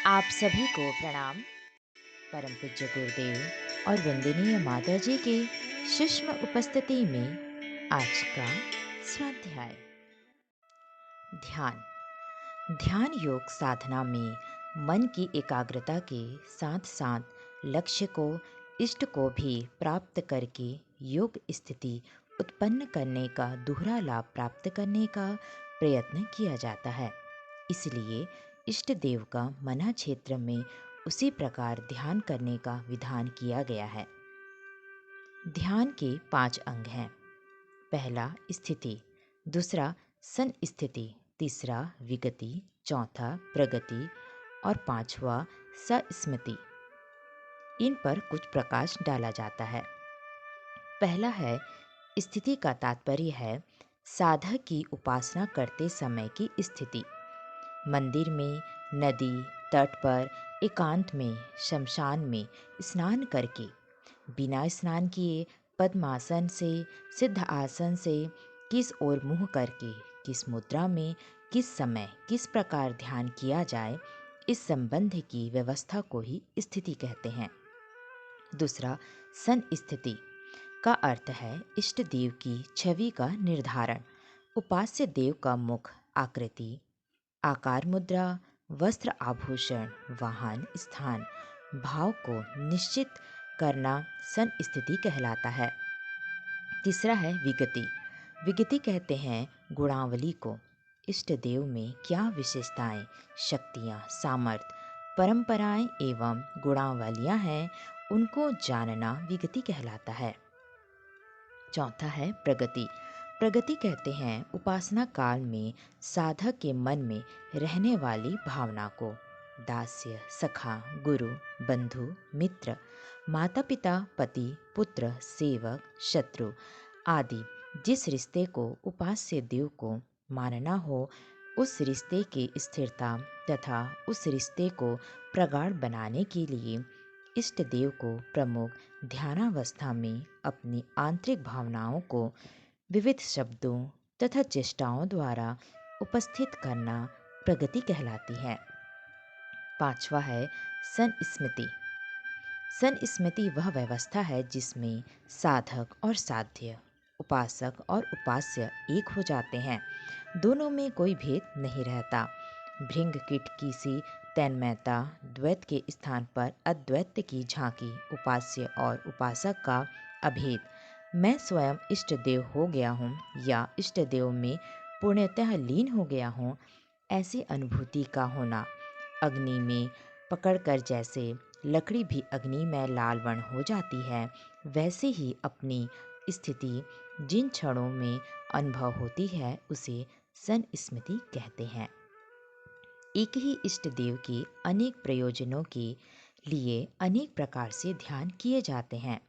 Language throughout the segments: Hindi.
आप सभी को प्रणाम। परम पूज्य गुरुदेव और वंदनीय माता जी के सूक्ष्म उपस्थिति में आज का स्वाध्याय। ध्यान। ध्यान योग साधना में मन की एकाग्रता के साथ साथ लक्ष्य को, इष्ट को भी प्राप्त करके योग स्थिति उत्पन्न करने का दोहरा लाभ प्राप्त करने का प्रयत्न किया जाता है। इसलिए इष्ट देव का मना क्षेत्र में उसी प्रकार ध्यान करने का विधान किया गया है। ध्यान के 5 अंग हैं। पहला स्थिति, दूसरा सन स्थिति, तीसरा विगति, चौथा प्रगति और पांचवा सस्मृति। इन पर कुछ प्रकाश डाला जाता है। पहला है स्थिति का तात्पर्य है साधक की उपासना करते समय की स्थिति। मंदिर में, नदी तट पर, एकांत में, शमशान में स्नान करके, बिना स्नान किए पद्मासन से, सिद्ध आसन से, किस ओर मुंह करके, किस मुद्रा में, किस समय, किस प्रकार ध्यान किया जाए, इस संबंध की व्यवस्था को ही स्थिति कहते हैं। दूसरा सन स्थिति का अर्थ है इष्ट देव की छवि का निर्धारण। उपास्य देव का मुख, आकृति, आकार, मुद्रा, वस्त्र, आभूषण, वाहन, स्थान, भाव को निश्चित करना सन स्थिति कहलाता है। तीसरा है विगति। विगति कहते हैं गुणावली को। इष्ट देव में क्या विशेषताएं, शक्तियां, सामर्थ्य, परंपराएं एवं गुणावलियां हैं, उनको जानना विगति कहलाता है। चौथा है प्रगति। प्रगति कहते हैं उपासना काल में साधक के मन में रहने वाली भावना को। दास्य, सखा, गुरु, बंधु, मित्र, माता पिता, पति, पुत्र, सेवक, शत्रु आदि जिस रिश्ते को उपास्य देव को मानना हो, उस रिश्ते की स्थिरता तथा उस रिश्ते को प्रगाढ़ बनाने के लिए इष्ट देव को प्रमुख ध्यानावस्था में अपनी आंतरिक भावनाओं को विविध शब्दों तथा चेष्टाओं द्वारा उपस्थित करना प्रगति कहलाती है। पांचवा है सनस्मृति। सनस्मृति वह व्यवस्था है जिसमें साधक और साध्य, उपासक और उपास्य एक हो जाते हैं। दोनों में कोई भेद नहीं रहता। भृंग कीट की सी तन्मयता, द्वैत के स्थान पर अद्वैत की झांकी, उपास्य और उपासक का अभेद, मैं स्वयं इष्ट देव हो गया हूँ या इष्ट देव में पूर्णतः लीन हो गया हूँ, ऐसी अनुभूति का होना। अग्नि में पकड़कर जैसे लकड़ी भी अग्नि में लाल वर्ण हो जाती है, वैसे ही अपनी स्थिति जिन क्षणों में अनुभव होती है उसे सनस्मृति कहते हैं। एक ही इष्ट देव के अनेक प्रयोजनों के लिए अनेक प्रकार से ध्यान किए जाते हैं।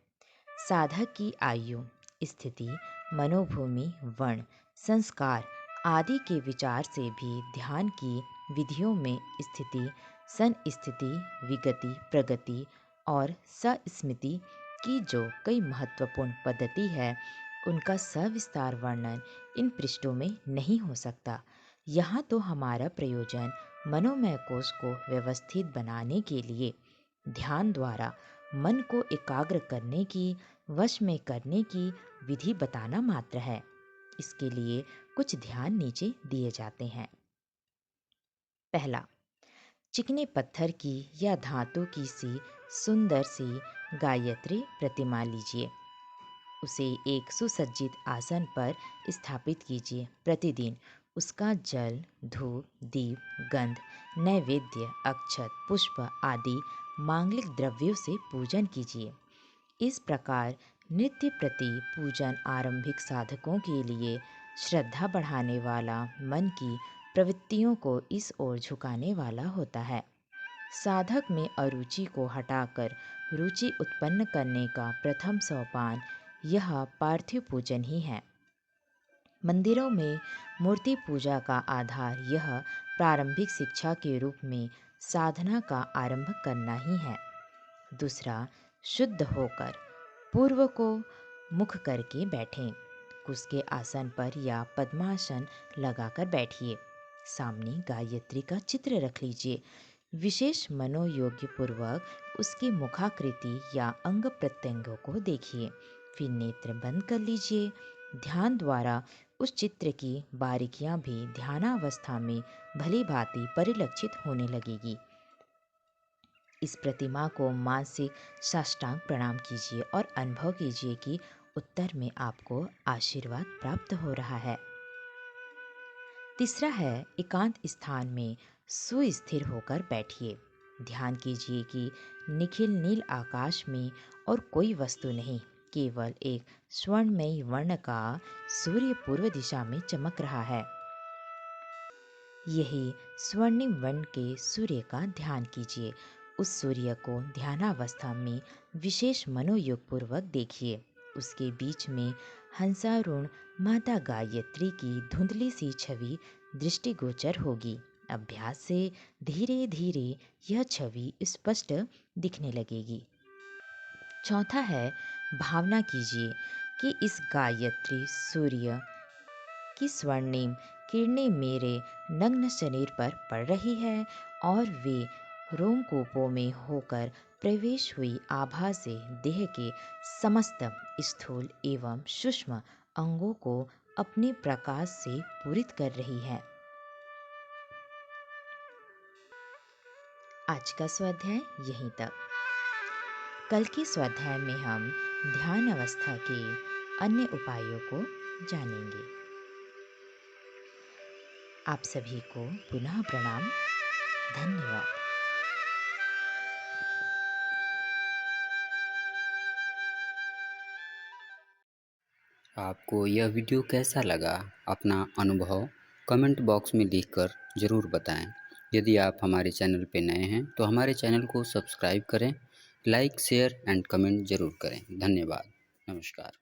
साधक की आयु, स्थिति, मनोभूमि, वर्ण, संस्कार आदि के विचार से भी ध्यान की विधियों में स्थिति, सन स्थिति, विगति, प्रगति और सस्मृति की जो कई महत्वपूर्ण पद्धति है, उनका सविस्तार वर्णन इन पृष्ठों में नहीं हो सकता। यहाँ तो हमारा प्रयोजन मनोमय कोश को व्यवस्थित बनाने के लिए ध्यान द्वारा मन को एकाग्र करने की, वश में करने की विधि बताना मात्र है। इसके लिए कुछ ध्यान नीचे दिए जाते हैं। पहला, चिकने पत्थर की या धातु की सी सुंदर सी गायत्री प्रतिमा लीजिए। उसे एक सुसज्जित आसन पर स्थापित कीजिए। प्रतिदिन उसका जल, धूप, दीप, गंध, नैवेद्य, अक्षत, पुष्प आदि मांगलिक द्रव्यों से पूजन कीजिए। इस प्रकार नित्य प्रति पूजन आरंभिक साधकों के लिए श्रद्धा बढ़ाने वाला, मन की प्रवृत्तियों को इस ओर झुकाने वाला होता है। साधक में अरुचि को हटाकर रुचि उत्पन्न करने का प्रथम सोपान यह पार्थिव पूजन ही है। मंदिरों में मूर्ति पूजा का आधार यह प्रारंभिक शिक्षा के रूप में साधना का आरंभ करना ही है। दूसरा, शुद्ध होकर पूर्व को मुख करके बैठें। कुश के आसन पर या पद्मासन लगाकर बैठिए। सामने गायत्री का चित्र रख लीजिए। विशेष मनोयोग्य पूर्वक उसकी मुखाकृति या अंग प्रत्यंगों को देखिए। फिर नेत्र बंद कर लीजिए। ध्यान द्वारा उस चित्र की बारीकियां भी ध्यानावस्था में भली भांति परिलक्षित होने लगेगी। इस प्रतिमा को मानसिक साष्टांग प्रणाम कीजिए और अनुभव कीजिए कि उत्तर में आपको आशीर्वाद प्राप्त हो रहा है। तीसरा है, एकांत स्थान में सुस्थिर होकर बैठिए। ध्यान कीजिए कि निखिल नील आकाश में और कोई वस्तु नहीं, केवल एक स्वर्णमयी वर्ण का सूर्य पूर्व दिशा में चमक रहा है। यही स्वर्णिम वर्ण के सूर्य का ध्यान कीजिए। उस सूर्य को ध्यानावस्था में विशेष मनोयोग पूर्वक देखिए। उसके बीच में हंसारूढ़ माता गायत्री की धुंधली सी छवि दृष्टिगोचर होगी। अभ्यास से धीरे धीरे यह छवि स्पष्ट दिखने लगेगी। चौथा है, भावना कीजिए कि इस गायत्री सूर्य की स्वर्णिम किरणें मेरे नग्न शरीर पर पड़ रही है और वे रोमकूपों में होकर प्रवेश हुई आभा से देह के समस्त स्थूल एवं सूक्ष्म अंगों को अपने प्रकाश से पूरित कर रही है। आज का स्वाध्याय यहीं तक। कल के स्वाध्याय में हम ध्यान अवस्था के अन्य उपायों को जानेंगे। आप सभी को पुनः प्रणाम। धन्यवाद। आपको यह वीडियो कैसा लगा? अपना अनुभव कमेंट बॉक्स में लिखकर ज़रूर बताएं। यदि आप हमारे चैनल पर नए हैं तो हमारे चैनल को सब्सक्राइब करें, लाइक, शेयर एंड कमेंट ज़रूर करें। धन्यवाद। नमस्कार।